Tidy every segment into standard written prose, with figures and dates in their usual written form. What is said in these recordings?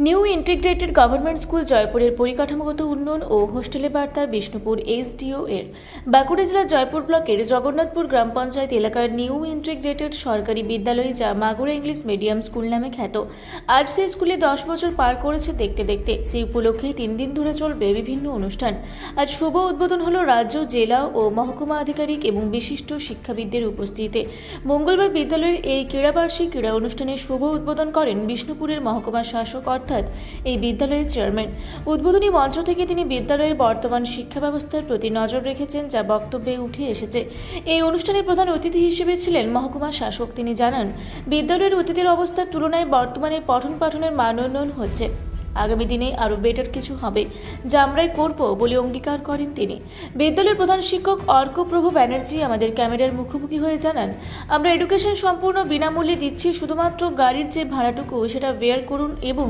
New integrated government school জয়পুরের পরিকাঠামোগত উন্নয়ন ও হোস্টেলে বার্তা বিষ্ণুপুর এসডিও এর বাঁকুড়া জেলার জয়পুর ব্লকের জগন্নাথপুর গ্রাম পঞ্চায়েত এলাকার নিউ ইন্টিগ্রেটেড সরকারি বিদ্যালয় যা মাগুরা ইংলিশ মিডিয়াম স্কুল নামে খ্যাত। আজ সেই স্কুলে 10 বছর পার করেছে দেখতে দেখতে। সেই উপলক্ষে 3 দিন ধরে চলবে বিভিন্ন অনুষ্ঠান। আজ শুভ উদ্বোধন হলো রাজ্য, জেলা ও মহকুমা আধিকারিক এবং বিশিষ্ট শিক্ষাবিদদের উপস্থিতিতে। মঙ্গলবার বিদ্যালয়ের এই ক্রীড়াবার্ষিক ক্রীড়া অনুষ্ঠানের শুভ উদ্বোধন করেন বিষ্ণুপুরের মহকুমা শাসক অর্থাৎ এই বিদ্যালয়ের চেয়ারম্যান। উদ্বোধনী মঞ্চ থেকে তিনি বিদ্যালয়ের বর্তমান শিক্ষা ব্যবস্থার প্রতি নজর রেখেছেন, যা বক্তব্যে উঠে এসেছে। এই অনুষ্ঠানের প্রধান অতিথি হিসেবে ছিলেন মহকুমা শাসক। তিনি জানান, বিদ্যালয়ের অতীতের অবস্থার তুলনায় বর্তমানে পঠন পাঠনের মান উন্নয়ন হচ্ছে। আগামী দিনে আরও বেটার কিছু হবে, যা আমরাই করব বলে অঙ্গীকার করেন তিনি। বিদ্যালয়ের প্রধান শিক্ষক অর্কপ্রভু ব্যানার্জি আমাদের ক্যামেরার মুখোমুখি হয়ে জানান, আমরা এডুকেশন সম্পূর্ণ বিনামূল্যে দিচ্ছি। শুধুমাত্র গাড়ির যে ভাড়াটুকু সেটা বেয়ার করুন এবং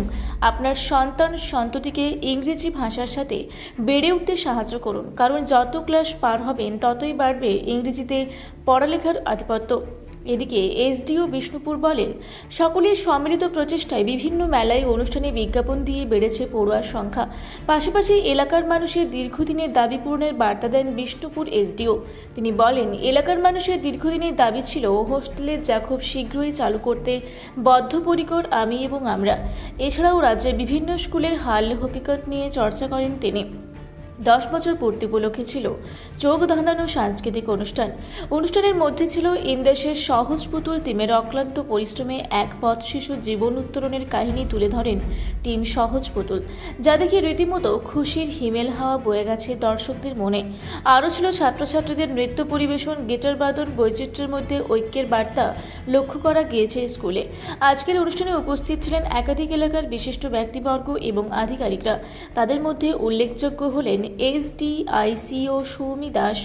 আপনার সন্তান সন্ততিকে ইংরেজি ভাষার সাথে বেড়ে উঠতে সাহায্য করুন, কারণ যত ক্লাস পার হবেন ততই বাড়বে ইংরেজিতে পড়ালেখার আধিপত্য। এদিকে এসডিও বিষ্ণুপুর বলেন, সকলের সম্মিলিত প্রচেষ্টায় বিভিন্ন মেলায় অনুষ্ঠানে বিজ্ঞাপন দিয়ে বেড়েছে পড়ুয়ার সংখ্যা। পাশাপাশি এলাকার মানুষের দীর্ঘদিনের দাবি পূরণের বার্তা দেন বিষ্ণুপুর এসডিও। তিনি বলেন, এলাকার মানুষের দীর্ঘদিনের দাবি ছিল হোস্টেলে, যা খুব শীঘ্রই চালু করতে বদ্ধপরিকর আমি এবং আমরা। এছাড়াও রাজ্যের বিভিন্ন স্কুলের হাল হকিকত নিয়ে চর্চা করেন তিনি। 10 বছর পূর্তি উপলক্ষে ছিল চোখ ধাঁধানো সাংস্কৃতিক অনুষ্ঠানের মধ্যে ছিল ইন্দেশের সহজ পুতুল টিমের অক্লান্ত পরিশ্রমে এক পথ শিশুর জীবন উত্তরণের কাহিনী তুলে ধরেন টিম সহজ পুতুল, যা দেখে রীতিমতো খুশির হিমেল হাওয়া বয়ে গেছে দর্শকদের মনে। আরও ছিল ছাত্রছাত্রীদের নৃত্য পরিবেশন, গিটার বাদন, বৈচিত্র্যের মধ্যে ঐক্যের বার্তা লক্ষ্য করা গিয়েছে স্কুলে। আজকের অনুষ্ঠানে উপস্থিত ছিলেন একাধিক এলাকার বিশিষ্ট ব্যক্তিবর্গ এবং আধিকারিকরা। তাদের মধ্যে উল্লেখযোগ্য হলেন SDICO Soumi Das,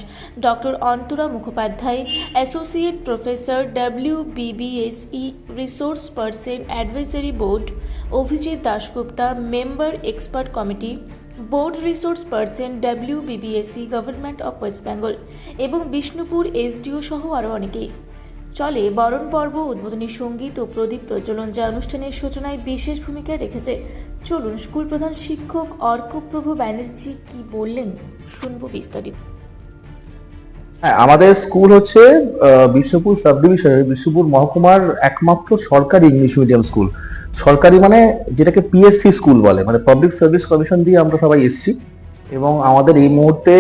doctor Antara Mukhopadhyay, associate professor WBBSE resource person advisory board Abhijit Dasgupta, member expert committee board resource person WBBSE government of West Bengal এবং বিষ্ণুপুর এসডিও সহ আরও অনেকেই। চলে বরণ পর্ব, উদ্বোধনী সঙ্গীত ও প্রদীপ প্রজ্বলন, যা অনুষ্ঠানের সূচনায় বিশেষ ভূমিকা রেখেছে। চলুন স্কুল প্রধান শিক্ষক অর্কপ্রভু ব্যানার্জি কি বললেন শুনবো বিস্তারিত। হ্যাঁ, আমাদের স্কুল হচ্ছে বিষ্ণুপুর সাব ডিভিশনের বিষ্ণুপুর মহকুমার একমাত্র সরকারি ইংলিশ মিডিয়াম স্কুল। সরকারি মানে যেটাকে পিএসসি স্কুল বলে, মানে পাবলিক সার্ভিস কমিশন দিয়ে আমরা সবাই এসেছি। এবং আমাদের এই মুহূর্তে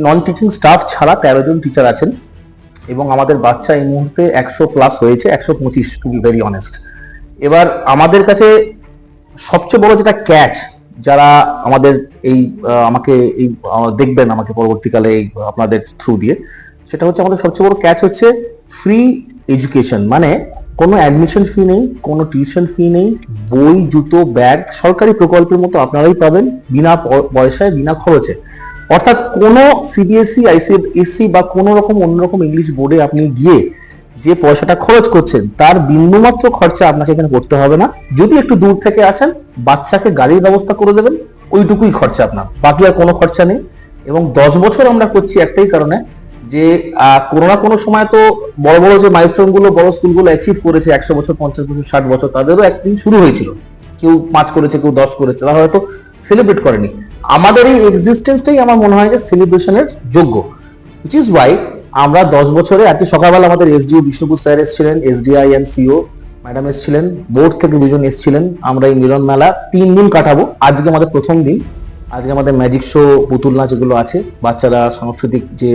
নন টিচিং স্টাফ ছাড়া 13 জন টিচার আছেন এবং আমাদের বাচ্চা এই মুহূর্তে 100+ হয়েছে, 125 টু বি ভেরি অনেস্ট। এবার আমাদের কাছে সবচেয়ে বড় যেটা ক্যাচ, যারা আমাদের এই আমাকে এই দেখবেন আমাকে পরবর্তীকালে এই আপনাদের থ্রু দিয়ে, সেটা হচ্ছে আমাদের সবচেয়ে বড় ক্যাচ হচ্ছে ফ্রি এডুকেশন। মানে কোনো অ্যাডমিশন ফি নেই, কোনো টিউশন ফি নেই, বই, জুতো, ব্যাগ সরকারি প্রকল্পের মতো আপনারাই পাবেন, বিনা পয়সায়, বিনা খরচে। অর্থাৎ কোনো সিবিএসই, আইসিএসসি বা কোনো রকম অন্যরকম ইংলিশ বোর্ডে আপনি গিয়ে যে পয়সাটা খরচ করছেন তার বিন্দুমাত্র খরচা আপনাকে এখানে করতে হবে না। যদি একটু দূর থেকে আসেন, বাচ্চাকে গাড়ির ব্যবস্থা করে দেবেন, ওইটুকুই খরচা আপনার, বাকি আর কোনো খরচা নেই। এবং 10 বছর আমরা করছি একটাই কারণে, যে কোনো না কোনো সময় তো বড় বড় যে মাইলস্টোন গুলো বড় স্কুলগুলো অ্যাচিভ করেছে, 100 বছর, 50 বছর, 60 বছর, তাদেরও একদিন শুরু হয়েছিল। কেউ 5 করেছে, কেউ 10 করেছে, তারা হয়তো সেলিব্রেট করেনি। আমাদের এই এক্সিস্টেন্সটাই আমার মনে হয় যে সেলিব্রেশনের যোগ্য, হুইচ ইজ ওয়াই আমরা 10 বছরে, আজকে সকালবেলা আমাদের এসডিও বিষ্ণুপুর স্যার এসেছিলেন, এসডিআই এন্ড সিও ম্যাডাম এসেছিলেন, বোর্ড থেকে 2 জন এসেছিলেন। আমরা এই মিলন মেলা 3 দিন কাটাবো। আজকে আমাদের প্রথম দিন। আজকে আমাদের ম্যাজিক শো, পুতুল নাচ এগুলো আছে, বাচ্চারা সাংস্কৃতিক যে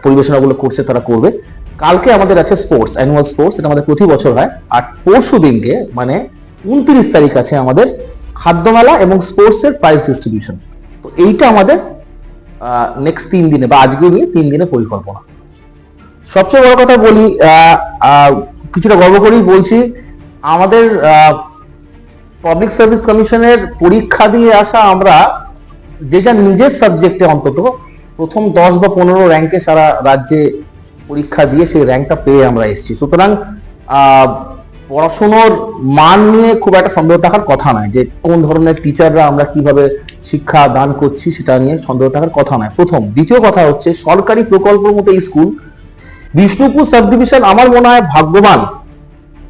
পরিবেশনাগুলো করছে তারা করবে। কালকে আমাদের আছে স্পোর্টস, অ্যানুয়াল স্পোর্টস, এটা আমাদের প্রতি বছর হয়। আর পরশু দিনকে মানে 29 তারিখ আছে আমাদের খাদ্য মেলা এবং স্পোর্টসের প্রাইজ ডিস্ট্রিবিউশন। তো এইটা আমাদের নেক্সট 3 দিনে বা আজকে নিয়ে 3 দিনে পরিকল্পনা। সবচেয়ে বড় কথা বলি, কিছুটা গর্ব করেই বলছি, আমাদের পাবলিক সার্ভিস কমিশনের পরীক্ষা দিয়ে আসা আমরা যে যার নিজের সাবজেক্টে অন্তত প্রথম 10 বা 15 র্যাঙ্কে সারা রাজ্যে পরীক্ষা দিয়ে সেই র্যাঙ্কটা পেয়ে আমরা এসেছি। সুতরাং পড়াশোনার মান নিয়ে খুব একটা সন্দেহ থাকার কথা নয়, যে কোন ধরনের টিচাররা আমরা কিভাবে শিক্ষা দান করছি সেটা নিয়ে সন্দেহ থাকার কথা নয়, প্রথম। দ্বিতীয় কথা হচ্ছে সরকারি প্রকল্পের মতো এই স্কুল বিষ্ণুপুর সাব ডিভিশন আমার মনে হয় ভাগ্যবান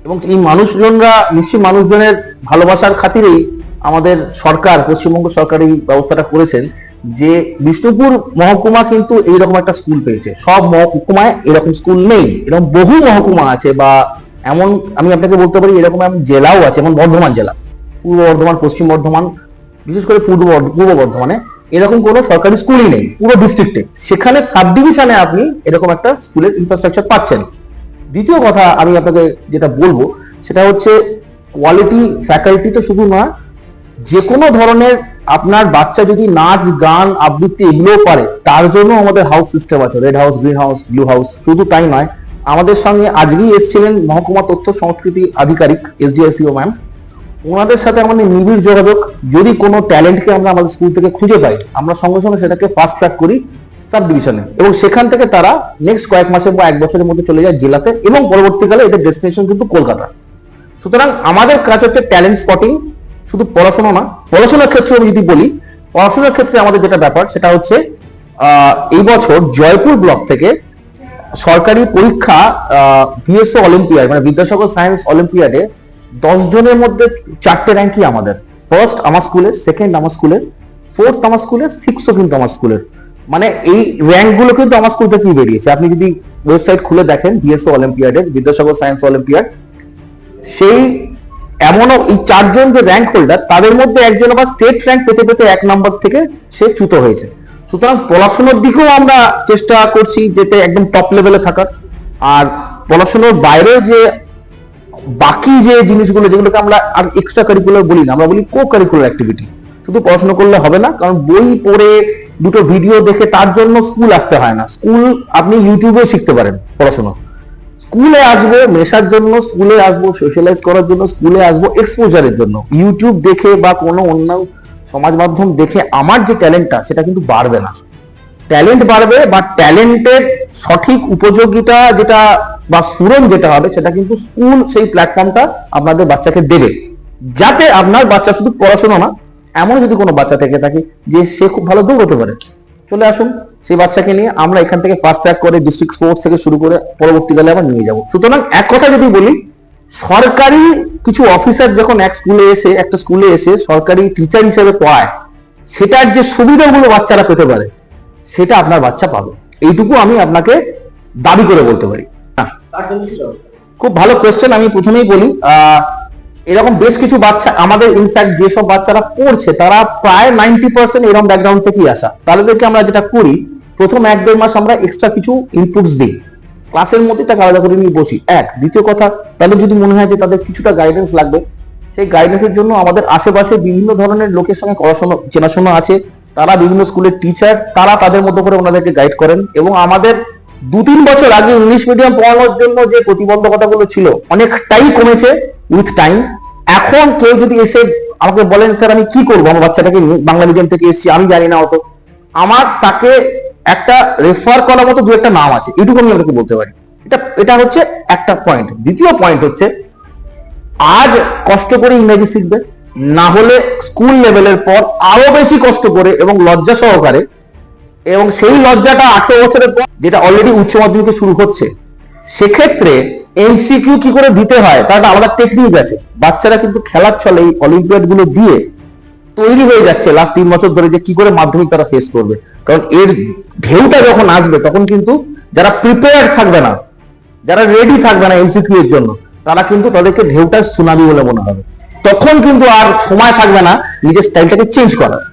এবং এই মানুষজনের ভালোবাসার খাতিরেই আমাদের সরকার, পশ্চিমবঙ্গ সরকার এই ব্যবস্থাটা করেছেন যে বিষ্ণুপুর মহকুমা কিন্তু এইরকম একটা স্কুল পেয়েছে। সব মহকুমায় এরকম স্কুল নেই, এরকম বহু মহকুমা আছে, বা এমন আমি আপনাকে বলতে পারি এরকম জেলাও আছে, যেমন বর্ধমান জেলা, পূর্ব বর্ধমান, পশ্চিম বর্ধমান, বিশেষ করে পূর্ব বর্ধমানে এরকম কোনো সরকারি স্কুলই নেই পুরো ডিস্ট্রিক্টে। সেখানে সাব ডিভিশনে আপনি এরকম একটা স্কুলের ইনফ্রাস্ট্রাকচার পাচ্ছেন। দ্বিতীয় কথা আমি আপনাকে যেটা বলবো সেটা হচ্ছে কোয়ালিটি ফ্যাকাল্টি তো শুধু নয়, যে কোনো ধরনের আপনার বাচ্চা যদি নাচ, গান, আবৃত্তি এগুলোও পারে, তার জন্য আমাদের হাউস সিস্টেম আছে, red house, green house, blue house. শুধু তাই নয়, আমাদের সঙ্গে আজকেই এসেছিলেন মহকুমা তথ্য সংস্কৃতি আধিকারিক SDSEO ম্যাম। ওনাদের সাথে আমাদের নিবিড় যোগাযোগ। যদি কোনো ট্যালেন্টকে আমরা আমাদের স্কুল থেকে খুঁজে পাই, আমরা সঙ্গে সঙ্গে সেটাকে ফাস্ট ট্র্যাক করি সাব ডিভিশনে, এবং সেখান থেকে তারা নেক্সট কয়েক মাসে বা এক বছরের মধ্যে চলে যায় জেলাতে, এবং পরবর্তীকালে এদের ডেস্টিনেশন কিন্তু কলকাতা। সুতরাং আমাদের কাজ হচ্ছে ট্যালেন্ট স্পটিং, শুধু পড়াশোনা না। পড়াশোনার ক্ষেত্রে আমি যদি বলি, পড়াশোনার ক্ষেত্রে আমাদের যেটা ব্যাপার সেটা হচ্ছে এই বছর জয়পুর ব্লক থেকে সরকারি পরীক্ষা VSO অলিম্পিয়াড মানে বিদ্যাসাগর সায়েন্স অলিম্পিয়াডে 10 জনের মধ্যে 4টে র্যাঙ্কই আমাদের। ফার্স্ট আমার স্কুলের, সেকেন্ড আমার স্কুলের, ফোর্থ আমার স্কুলের, সিক্সও কিন্তু আমার স্কুলের। মানে এই র্যাঙ্কগুলো কিন্তু আমার স্কুল থেকেই বেরিয়েছে। আপনি যদি ওয়েবসাইট খুলে দেখেন VSO অলিম্পিয়াডের, বিদ্যাসাগর সায়েন্স অলিম্পিয়াড, সেই এমনও এই 4 জন যে র্যাঙ্ক হোল্ডার, তাদের মধ্যে একজন আবার স্টেট র্যাঙ্ক পেতে পেতে 1 নম্বর থেকে সে চ্যুত হয়েছে। সুতরাং পড়াশোনার দিকেও আমরা চেষ্টা করছি যেতে একদম টপ লেভেলে থাকার। আর পড়াশোনার বাইরে যে বাকি যে জিনিসগুলো, যেগুলোকে আমরা আর এক্সট্রা কারিকুলার বলি না, আমরা বলি কো কারিকুলার অ্যাক্টিভিটি। শুধু পড়াশোনা করলে হবে না, কারণ বই পড়ে দুটো ভিডিও দেখে তার জন্য স্কুল আসতে হয় না। স্কুল আপনি ইউটিউবে শিখতে পারেন পড়াশোনা। স্কুলে আসবো মেশার জন্য, স্কুলে আসবো সোশ্যালাইজ করার জন্য, স্কুলে আসবো এক্সপোজারের জন্য। ইউটিউব দেখে বা কোনো অন্য সমাজ মাধ্যম দেখে আমার যে ট্যালেন্টটা সেটা কিন্তু বাড়বে না। ট্যালেন্ট বাড়বে, বা ট্যালেন্টের সঠিক উপযোগিতা যেটা বা স্ফুরণ যেটা হবে, সেটা কিন্তু স্কুল সেই প্ল্যাটফর্মটা আপনাদের বাচ্চাকে দেবে, যাতে আপনার বাচ্চা শুধু পড়াশোনা না, এমন যদি কোনো বাচ্চা থেকে থাকে যে সে খুব ভালো দৌড়তে পারে, চলে আসুন সেই বাচ্চাকে নিয়ে আমরা এখান থেকে ফাস্ট ট্র্যাক করে ডিস্ট্রিক্ট স্পোর্টস থেকে শুরু করে পরবর্তীকালে আবার নিয়ে যাব। সুতরাং এক কথা যদি বলি, সরকারি কিছু অফিসার যখন একটা স্কুলে এসে সরকারি টিচার হিসেবে পড়ায়, সেটার যে সুবিধাগুলো বাচ্চারা পেতে পারে সেটা আপনার বাচ্চা পাবে, এইটুকু আমি আপনাকে দাবি করে বলতে পারি। খুব ভালো কোয়েশ্চেন। আমি প্রথমেই বলি, এরকম বেশ কিছু বাচ্চা আমাদের, ইনফ্যাক্ট যেসব বাচ্চারা পড়ছে তারা প্রায় 90% এরকম ব্যাকগ্রাউন্ড থেকেই আসা। তাদেরকে আমরা যেটা করি, প্রথম 1-1.5 মাস আমরা এক্সট্রা কিছু ইনপুটস দিই, ক্লাসের মধ্যে তাকে আলাদা করে নিয়ে বসি। দ্বিতীয় কথা, তাদের যদি মনে হয় যে তাদের কিছুটা গাইডেন্স লাগবে, সেই গাইডেন্সের জন্য আমাদের আশেপাশে বিভিন্ন ধরনের লোকের সঙ্গে চেনাশোনা আছে, তারা বিভিন্ন স্কুলের টিচার, তারা তাদের মতো করে ওনাদেরকে গাইড করেন। এবং আমাদের 2-3 বছর আগে ইংলিশ মিডিয়াম পড়ানোর জন্য যে প্রতিবন্ধকতাগুলো ছিল অনেকটাই কমেছে উইথ টাইম। এখন কেউ যদি এসে আমাকে বলেন, স্যার আমি কি করবো, আমার বাচ্চাটাকে বাংলা মিডিয়াম থেকে এসেছি, আমি জানি না অত, আমার তাকে একটা রেফার করার মতো 2-1টা নাম আছে, এইটুকু আমি আপনাকে বলতে পারি। এটা হচ্ছে একটা পয়েন্ট। দ্বিতীয় পয়েন্ট হচ্ছে, আজ কষ্ট করে ইংরেজি শিখবে, না হলে স্কুল লেভেলের পর আরো বেশি কষ্ট করে এবং লজ্জা সহকারে, এবং সেই লজ্জাটা 18 বছরের পর যেটা অলরেডি উচ্চ মাধ্যমিকে শুরু হচ্ছে, সেক্ষেত্রে MCQ কি করে দিতে হয় তার একটা আলাদা টেকনিক আছে। বাচ্চারা কিন্তু খেলার ছলে এই অলিম্পিয়াড গুলো দিয়ে তৈরি হয়ে যাচ্ছে লাস্ট 3 বছর ধরে, যে কি করে মাধ্যমিক তারা ফেস করবে। কারণ এর ঢেউটা যখন আসবে, তখন কিন্তু যারা প্রিপেয়ার থাকবে না, যারা রেডি থাকবে না MCQ এর জন্য, তারা কিন্তু তাদেরকে ঢেউটা সুনামি বলে মনে হবে। তখন কিন্তু আর সময় থাকবে না নিজের স্টাইলটাকে চেঞ্জ করার।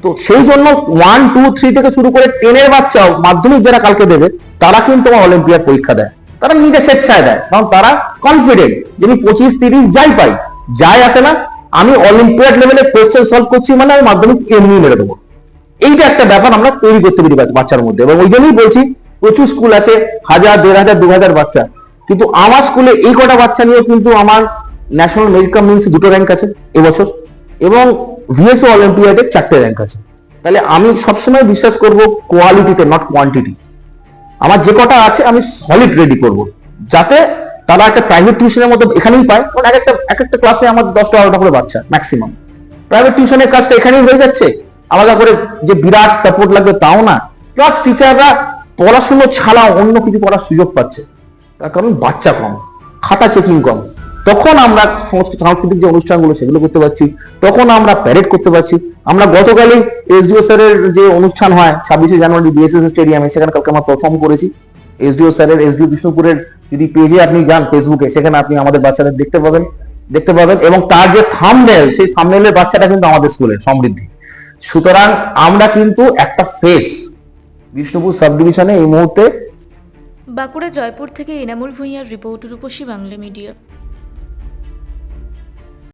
তো সেই জন্য 1, 2, 3 থেকে শুরু করে 10-এর বাচ্চাও মাধ্যমিক যারা কালকে দেবে, তারা কিন্তু আমার অলিম্পিয়াড পরীক্ষা দেয়, তারা নিজে স্বেচ্ছায় দেয়, কারণ তারা কনফিডেন্ট যে আমি 25-30 যাই পাই, যাই আসে না, আমি অলিম্পিয়াড লেভেলে কোয়েশ্চেন সলভ করছি, মানে আমি মাধ্যমিক এমনি মেরে দেবো। এইটা একটা ব্যাপার আমরা তৈরি করতে পারি বাচ্চার মধ্যে। এবং ওই জন্যই বলছি, প্রচুর স্কুল আছে, 1000, 1500, 2000 বাচ্চা, কিন্তু আমার স্কুলে এই কটা বাচ্চা নিয়েও কিন্তু আমার ন্যাশনাল মেরিট কাম মিন্স 2টো র্যাঙ্ক আছে এবছর, এবং VSO অলিম্পিয়াডে 4টে র্যাঙ্ক আছে। তাহলে আমি সবসময় বিশ্বাস করব কোয়ালিটিতে, নট কোয়ান্টিটি। আমার যে কটা আছে আমি সলিড রেডি করব, যাতে তারা একটা প্রাইভেট টিউশনের মতো এখানেই পায়। কারণ এক একটা ক্লাসে আমার 10-12টা করে বাচ্চা ম্যাক্সিমাম। প্রাইভেট টিউশনের কাজটা এখানেই হয়ে যাচ্ছে, আলাদা করে যে বিরাট সাপোর্ট লাগবে তাও না। প্লাস টিচাররা পড়াশুনো ছাড়াও অন্য কিছু করার সুযোগ পাচ্ছে, তার কারণ বাচ্চা কম, খাতা চেকিং কম। তখন আমরা সমস্ত সাংস্কৃতিক যে অনুষ্ঠানগুলো সেগুলো করতে পারছি, তখন আমরা প্যারেড করতে পারছি। আমরা গতকালই এসডিও স্যারের যে অনুষ্ঠান হয় 26শে জানুয়ারি বিএসএস স্টেডিয়ামে, সেখানে কালকে আমরা পারফর্ম করেছি। এসডিও স্যারের, এসডিও বিষ্ণুপুরের যদি পেজে আপনি যান ফেসবুকে, সেখানে আপনি আমাদের বাচ্চাদের দেখতে পাবেন এবং তার যে থাম্বনেল, সেই থাম্বনেলের বাচ্চাটা কিন্তু আমাদের স্কুলের সমৃদ্ধি। সুতরাং আমরা কিন্তু একটা ফেস বিষ্ণুপুর সাব ডিভিশনে এই মুহূর্তে। বাঁকুড়া জয়পুর থেকে এনামুল ভূঁইয়ার রিপোর্ট, রূপসী বাংলা মিডিয়া।